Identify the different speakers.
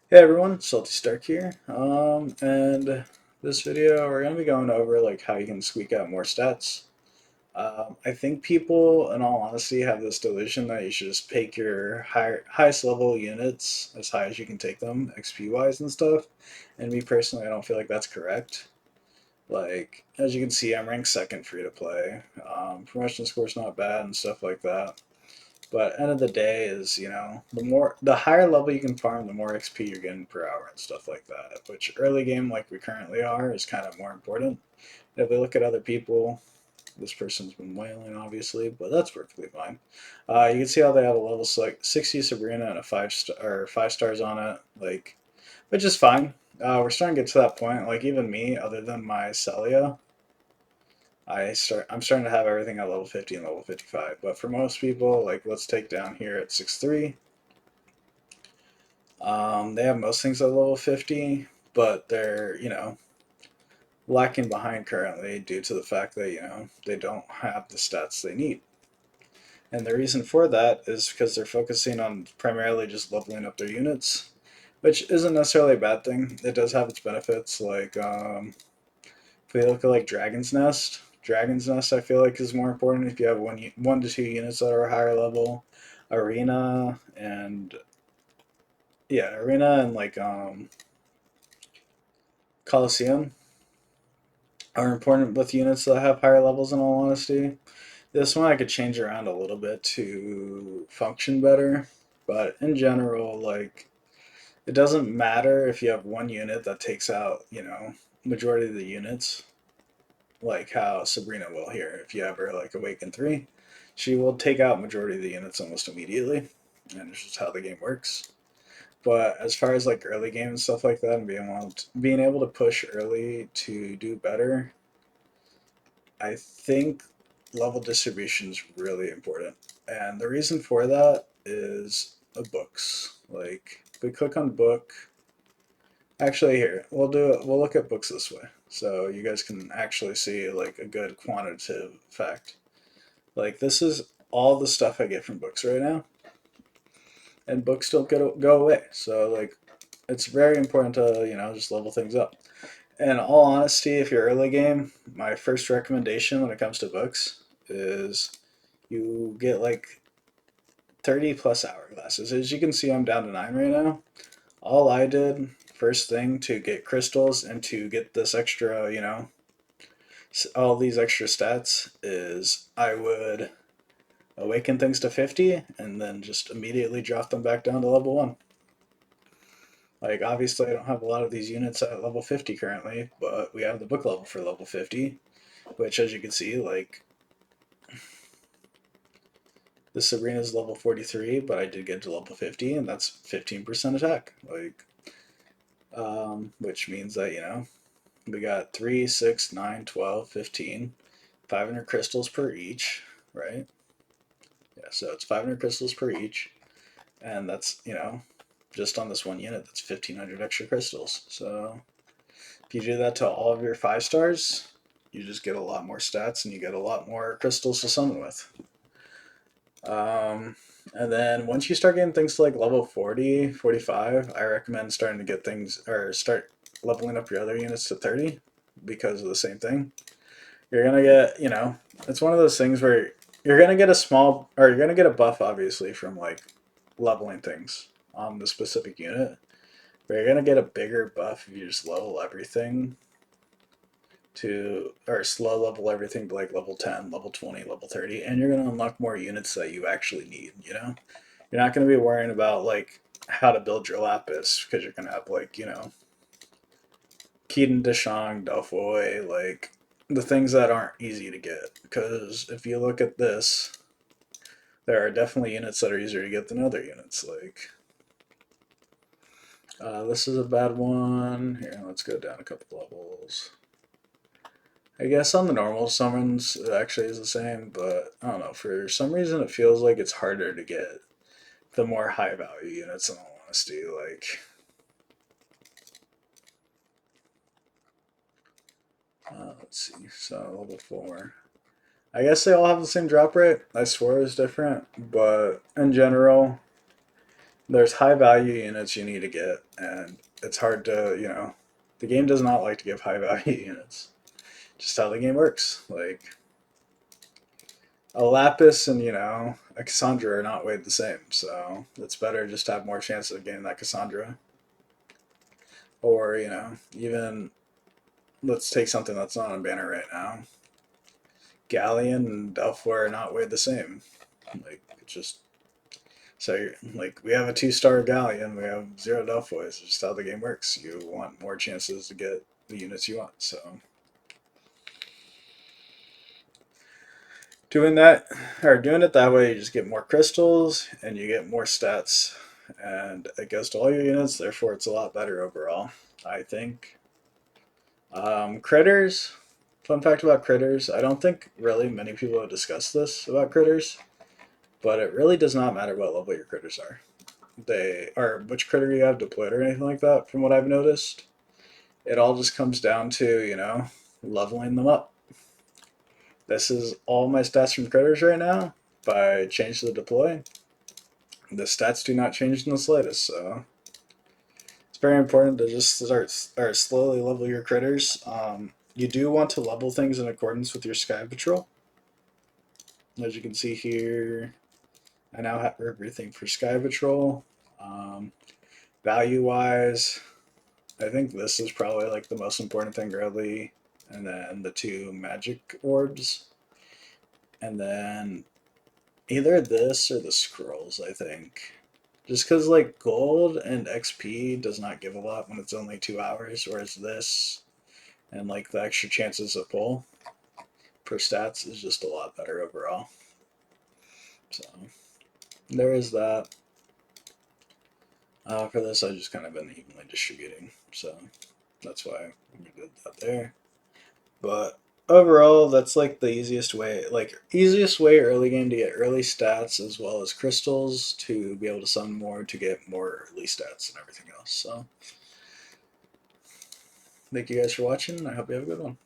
Speaker 1: Hey everyone, Salty Stark here. And this video we're gonna be going over like how you can squeak out more stats. I think people, in all honesty, have this delusion that you should just pick your highest level units as high as you can take them, XP wise and stuff. And me personally, I don't feel like that's correct. Like as you can see, I'm ranked second free to play. Promotion score's not bad and stuff like that. But end of the day is, the higher level you can farm, the more XP you're getting per hour and stuff like that. Which early game, like we currently are, is kind of more important. If we look at other people, this person's been wailing, obviously, but that's perfectly fine. You can see how they have a level 60 Sabrina and a 5 star or 5 stars on it, like, which is fine. We're starting to get to that point. Like even me, other than my Celia, I'm starting to have everything at level 50 and level 55. But for most people, like let's take down here at 6'3". They have most things at level 50, but they're, lacking behind currently due to the fact that, they don't have the stats they need. And the reason for that is because they're focusing on primarily just leveling up their units, which isn't necessarily a bad thing. It does have its benefits. Like, if we look at like Dragon's Nest I feel like is more important if you have one to two units that are higher level. Arena and Arena and like Coliseum are important with units that have higher levels. In all honesty, this one I could change around a little bit to function better, but in general, like it doesn't matter if you have one unit that takes out majority of the units, like how Sabrina will here. If you have her like Awaken 3, she will take out majority of the units almost immediately, and it's just how the game works. But as far as like early game and stuff like that, and being able to push early to do better, I think level distribution is really important. And the reason for that is books. Like if we click on book, actually here we'll look at books this way, so you guys can actually see like a good quantitative fact. Like this is all the stuff I get from books right now, and books don't go away. So like it's very important to just level things up. In all honesty, if you're early game, my first recommendation when it comes to books is you get like 30 plus hourglasses. As you can see, I'm down to 9 right now. All I did first thing to get crystals and to get this extra, all these extra stats is I would awaken things to 50 and then just immediately drop them back down to level 1. Like, obviously, I don't have a lot of these units at level 50 currently, but we have the book level for level 50, which, as you can see, like, the Sabrina's level 43, but I did get to level 50, and that's 15% attack. Like, which means that, we got 3, 6, 9, 12, 15, 500 crystals per each, right? Yeah, so it's 500 crystals per each, and that's, just on this one unit, that's 1,500 extra crystals. So if you do that to all of your 5 stars, you just get a lot more stats and you get a lot more crystals to summon with. And then once you start getting things to like level 40, 45, I recommend starting to get things or start leveling up your other units to 30 because of the same thing. You're going to get, it's one of those things where you're going to get a small, or you're going to get a buff obviously from like leveling things on the specific unit, but you're going to get a bigger buff if you just level everything to, or slow level everything to like level 10, level 20, level 30, and you're going to unlock more units that you actually need, You're not going to be worrying about like how to build your Lapis because you're going to have like, Keaton, Deshang, Delfoy, like the things that aren't easy to get. Because if you look at this, there are definitely units that are easier to get than other units. Like, this is a bad one. Here, let's go down a couple levels. I guess on the normal summons, it actually is the same, but I don't know. For some reason, it feels like it's harder to get the more high value units, in all honesty. Like, let's see. So, level 4. I guess they all have the same drop rate. I swear it's different, but in general, There's high value units you need to get, and it's hard to, the game does not like to give high value units. Just how the game works. Like, a Lapis and, a Cassandra are not weighed the same, so it's better just to have more chance of getting that Cassandra. Or, even let's take something that's not on banner right now. Galleon and Delphoi are not weighed the same. Like, it's just so like we have a 2-star Galleon, we have 0 Delphois. It's just how the game works. You want more chances to get the units you want. So doing it that way, you just get more crystals and you get more stats, and it goes to all your units. Therefore, it's a lot better overall, I think. Critters. Fun fact about critters: I don't think really many people have discussed this about critters, but it really does not matter what level your critters are. They or which critter you have deployed or anything like that. From what I've noticed, it all just comes down to leveling them up. This is all my stats from critters right now. If I change the deploy, the stats do not change in the slightest. So it's very important to just start or slowly level your critters. You do want to level things in accordance with your Sky Patrol. As you can see here, I now have everything for Sky Patrol. Value wise, I think this is probably like the most important thing early, and then the 2 magic orbs, and then either this or the scrolls, I think. Just because like gold and XP does not give a lot when it's only 2 hours, whereas this and like the extra chances of pull per stats is just a lot better overall. So there is that. For this, I just kind of been evenly distributing, so that's why we did that there. But overall, that's like the easiest way early game to get early stats as well as crystals to be able to summon more to get more early stats and everything else. So thank you guys for watching. I hope you have a good one.